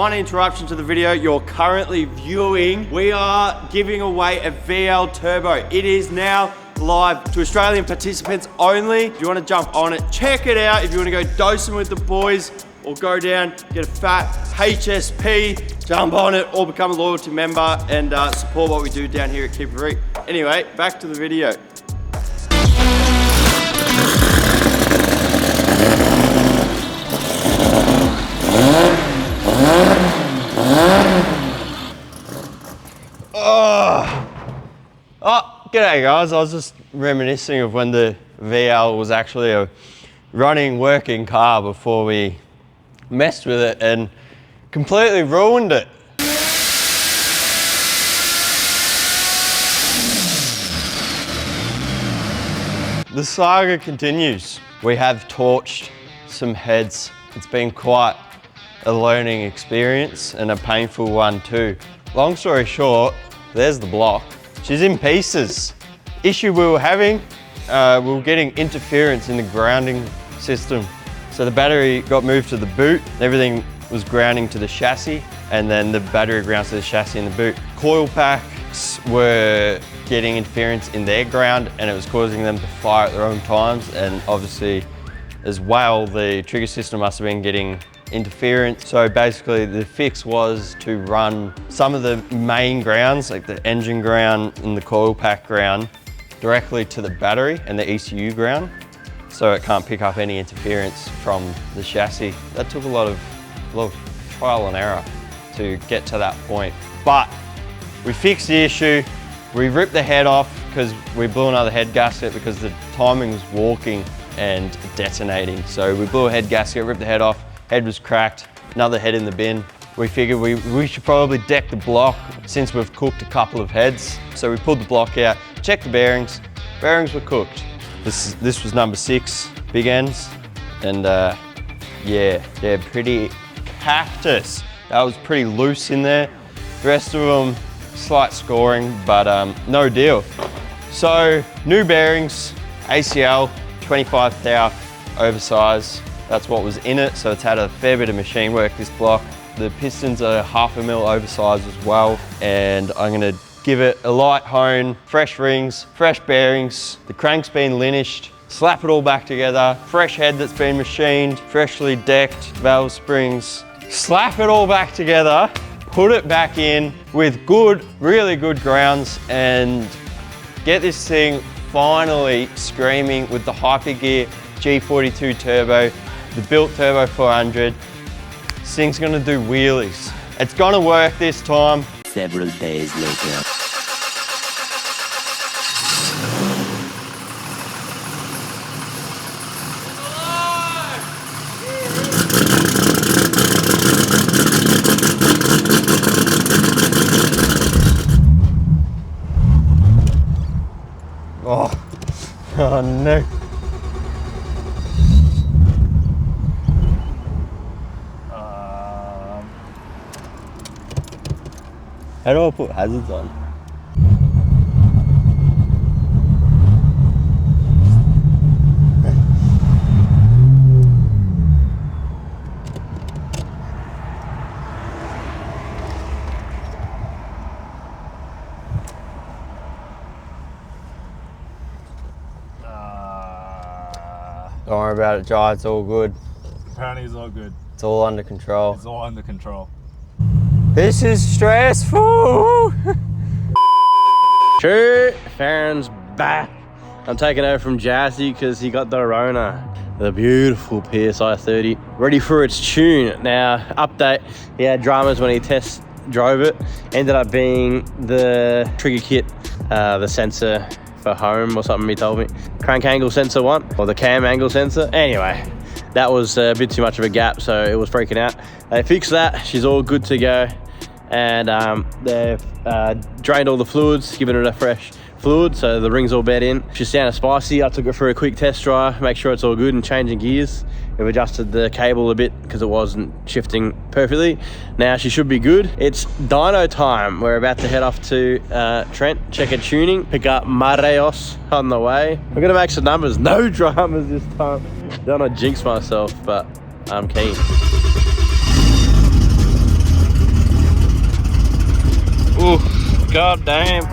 minor interruption to the video you're currently viewing. We are giving away a VL Turbo. It is now live to Australian participants only. If you want to jump on it, check it out. If you want to go dosing with the boys or go down, get a fat HSP, jump on it or become a loyalty member and support what we do down here at Keep It Reet. Anyway, back to the video. Oh, g'day guys. I was just reminiscing of when the VL was actually a running, working car before we messed with it and completely ruined it. The saga continues. We have torched some heads. It's been quite a learning experience and a painful one too. Long story short, there's the block. She's in pieces. Issue we were having, we were getting interference in the grounding system. So the battery got moved to the boot, everything was grounding to the chassis, and then the battery grounds to the chassis and the boot. Coil packs were getting interference in their ground and it was causing them to fire at their own times, and obviously as well the trigger system must have been getting interference. So basically the fix was to run some of the main grounds, like the engine ground and the coil pack ground, directly to the battery and the ECU ground, so it can't pick up any interference from the chassis. That took a lot of trial and error to get to that point. But we fixed the issue. We ripped the head off because we blew another head gasket because the timing was walking and detonating. So we blew a head gasket, ripped the head off, head was cracked, another head in the bin. We figured we should probably deck the block since we've cooked a couple of heads. So we pulled the block out, checked the bearings. Bearings were cooked. This was number 6, big ends. And yeah, they're pretty cactus. That was pretty loose in there. The rest of them, slight scoring, but no deal. So new bearings, ACL, 25 thou oversize. That's what was in it, so it's had a fair bit of machine work, this block. The pistons are 0.5 mm oversized as well, and I'm gonna give it a light hone, fresh rings, fresh bearings, the crank's been linished, slap it all back together, fresh head that's been machined, freshly decked, valve springs, slap it all back together, put it back in with good, really good grounds, and get this thing finally screaming with the Hypergear G42 turbo, the built turbo 400. This thing's gonna do wheelies. It's gonna work this time. Several days later. Oh no. How do I put hazards on? Don't worry about it, Jai, it's all good. Apparently it's all good. It's all under control. It's all under control. This is stressful! True, Farron's back. I'm taking over from Jassy because he got the Rona. The beautiful PSI 30, ready for its tune. Now, update, he had dramas when he test drove it. Ended up being the trigger kit, the sensor for home or something he told me. Crank angle sensor one, or the cam angle sensor. Anyway, that was a bit too much of a gap, so it was freaking out. They fixed that, she's all good to go. And they've drained all the fluids, given it a fresh fluid, so the ring's all bed in. She sounded spicy. I took it for a quick test drive, make sure it's all good, and changing gears. We've adjusted the cable a bit because it wasn't shifting perfectly. Now she should be good. It's dyno time. We're about to head off to Trent, check her tuning, pick up Mareos on the way. We're gonna make some numbers, no dramas this time. Don't want to jinx myself, but I'm keen. Ooh, god damn.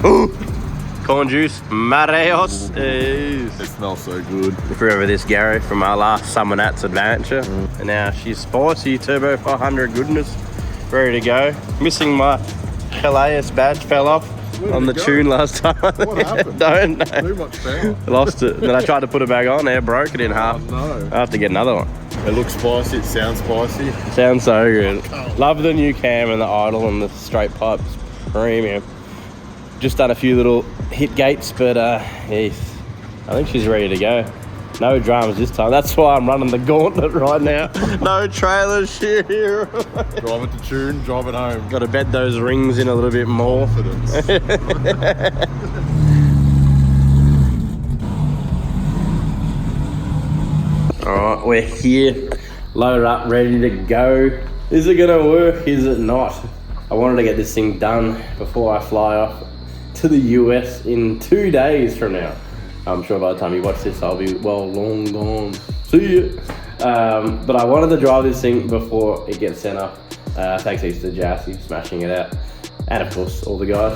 Ooh, corn juice, Mareos. It smells so good. If you remember this, Gary, from our last Summer Nats adventure. And now she's spicy, turbo 500 goodness, ready to go. Missing my Hilaeus badge, fell off on the tune last time. What happened? Don't know. Too much power. Lost it. Then I tried to put it back on there, broke it in half. No. I have to get another one. It looks spicy, it sounds spicy. Sounds so good. Love the new cam and the idle and the straight pipes. Premium. Just done a few little hit gates, but yes, I think she's ready to go. No dramas this time. That's why I'm running the gauntlet right now. No trailer shit here. Drive it to tune, drive it home. Got to bed those rings in a little bit more. Confidence. Alright, we're here, loaded up, ready to go. Is it gonna work? Is it not? I wanted to get this thing done before I fly off to the US in 2 days from now. I'm sure by the time you watch this, I'll be well long gone. See ya. But I wanted to drive this thing before it gets sent up. Thanks heaps to Jassy, smashing it out. And of course, all the guys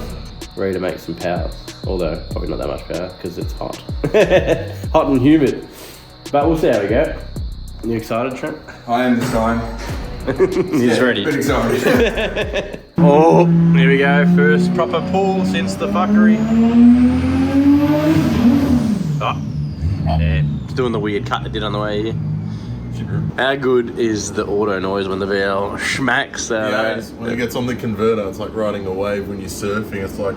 ready to make some powers. Although, probably not that much power because it's hot. Hot and humid. But we'll see how we go. You excited, Trent? I am this time. He's ready. Bit excited. Oh, here we go. First proper pull since the fuckery. Oh, yeah. It's doing the weird cut it did on the way here. How good is the auto noise when the valve smacks? Yeah, when it gets on the converter, it's like riding a wave when you're surfing. It's like...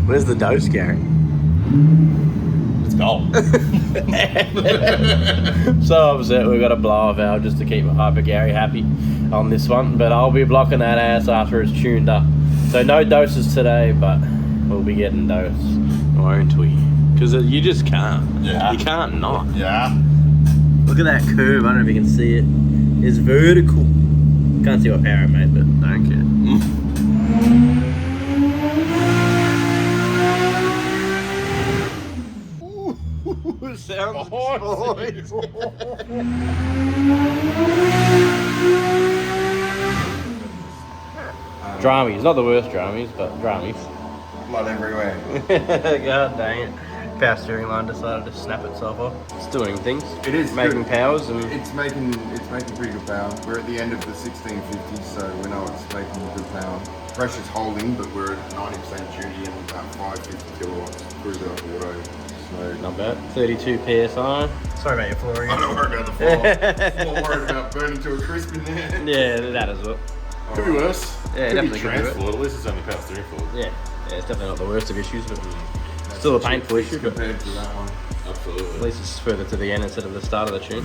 Where's the dose, Gary? It's gold. So upset we've got to blow a valve just to keep Hyper Gary happy on this one, but I'll be blocking that ass after it's tuned up. So no doses today, but we'll be getting dose, won't we? Because you just can't. Yeah. You can't not. Yeah. Look at that curve. I don't know if you can see it. It's vertical. Can't see what power it made, but don't care. Sounds Dramies, not the worst dramies, but dramies. Blood everywhere. God dang it. Power steering line decided to snap itself off. It's doing things. It is making good. powers and It's making pretty good power. We're at the end of the 1650, so we know it's making good power. Pressure's holding, but we're at 90% duty and about 550 kilowatts through the auto. So not bad. 32 PSI. Sorry about your floor again. I'm not worried about the floor. I'm more worried about burning to a crisp in there. Yeah, that as well. Could be worse. Yeah, could definitely be could be trans fluid. At least it's only power steering fluid. Yeah, it's definitely not the worst of issues, but still a painful issue. But Compared to that one. at Absolutely. least it's further to the end instead of the start of the tune.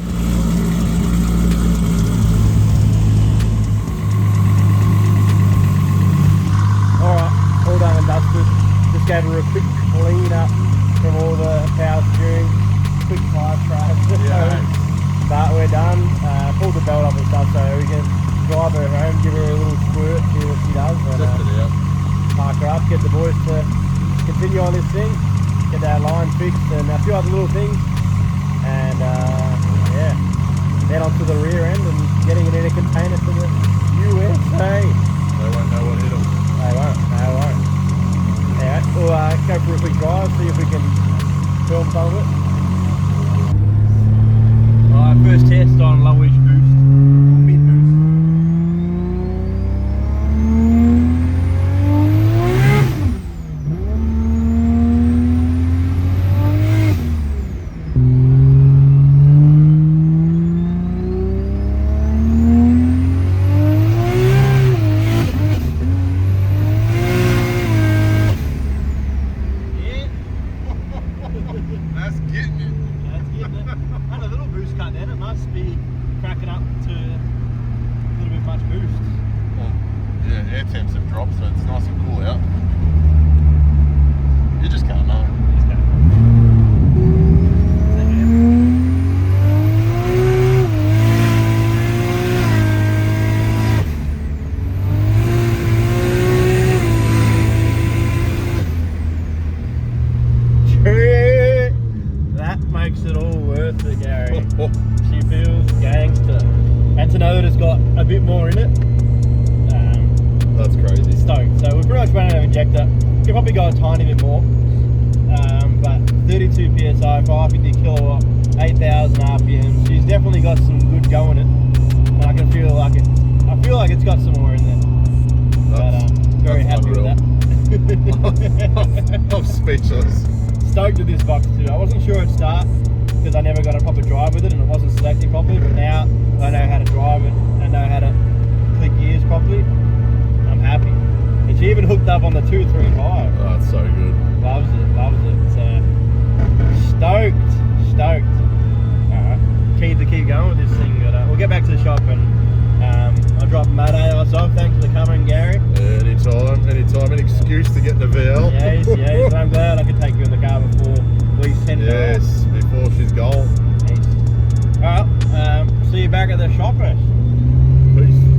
Alright, all done and dusted. Just gave her a quick clean up from all the power steering. Quick 5 tries. But we're done. Pulled the belt off and stuff so we can drive her home, give her a little squirt, see what she does. And, Test it out. park her up, get the boys to continue on this thing, get that line fixed and a few other little things. And yeah, head onto the rear end and getting it in a container to the USA. They won't know what hit them. They won't. Anyway, we'll go for a quick drive, see if we can film some of it. Alright, first test on lowish boost, mid boost. That's getting it. That's getting it. And a little boost cut then, it must be cracking up to a little bit much boost. Well, yeah, air temps have dropped, so it's nice and cool out. You just can't know. That's crazy. Stoked. So we're pretty much running out of injector. Could probably go a tiny bit more. But 32 PSI, 550 kilowatt, 8,000 RPM. She's definitely got some good go in it. And I can feel like it. I feel like it's got some more in there. But very happy with that. I'm speechless. Stoked with this box too. I wasn't sure it'd start because I never got a proper drive with it and it wasn't selecting properly, but now I know how to drive it. I know how to click gears properly. I'm happy. And she even hooked up on the 235. Oh, that's so good. Loves it. So stoked. Alright, keen to keep going with this thing, but we'll get back to the shop and I'll drop Mad myself. Thanks for coming, Gary. Anytime. An excuse to get in the VL. Yes, and I'm glad I could take you in the car before we send her. Yes, before she's gone. Alright, see you back at the shop. Peace.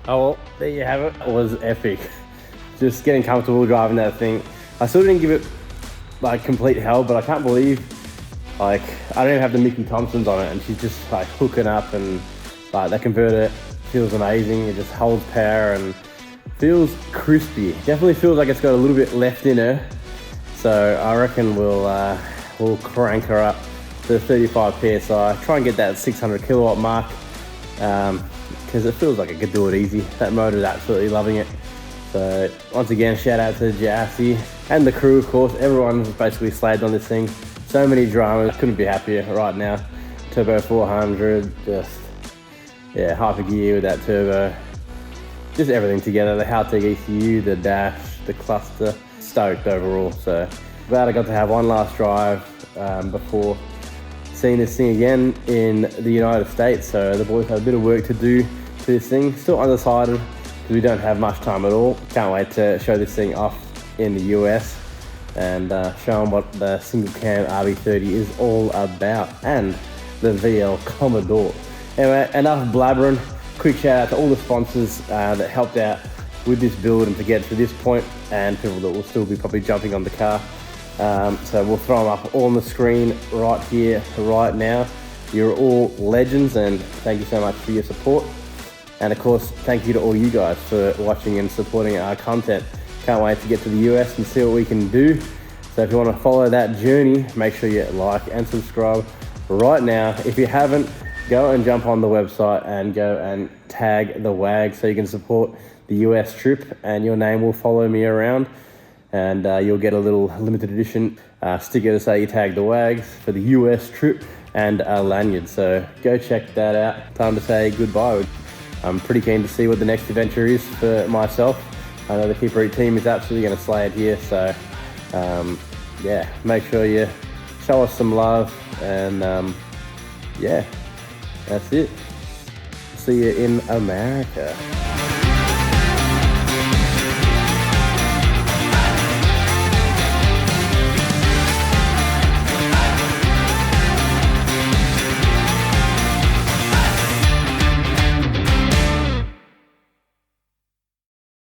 Oh well, there you have it. It was epic. Just getting comfortable driving that thing. I still didn't give it like complete hell, but I can't believe like I don't even have the Mickey Thompsons on it and she's just like hooking up and like that converter feels amazing. It just holds power and feels crispy. Definitely feels like it's got a little bit left in her. So I reckon we'll crank her up to 35 PSI. Try and get that 600 kilowatt mark. Because it feels like it could do it easy. That motor's absolutely loving it. So once again, shout out to Jassy and the crew, of course. Everyone's basically slaved on this thing. So many dramas. Couldn't be happier right now. Turbo 400, just yeah, hyper gear with that turbo. Just everything together. The Haltech ECU, the dash, the cluster. Stoked overall. So glad I got to have one last drive before seeing this thing again in the United States. So the boys have a bit of work to do to this thing. Still undecided because we don't have much time at all. Can't wait to show this thing off in the US and show them what the single cam RB30 is all about and the VL Commodore. Anyway, enough blabbering. Quick shout out to all the sponsors that helped out with this build and to get to this point, and people that will still be probably jumping on the car. So we'll throw them up all on the screen right here, right now. You're all legends and thank you so much for your support. And of course, thank you to all you guys for watching and supporting our content. Can't wait to get to the US and see what we can do. So if you want to follow that journey, make sure you like and subscribe right now. If you haven't, go and jump on the website and go and tag the WAG so you can support the US trip and your name will follow me around. And you'll get a little limited edition sticker to say you tagged the WAGs for the US trip and a lanyard. So go check that out. Time to say goodbye. I'm pretty keen to see what the next adventure is for myself. I know the Keep Reet team is absolutely going to slay it here. So yeah, make sure you show us some love and yeah, that's it. See you in America.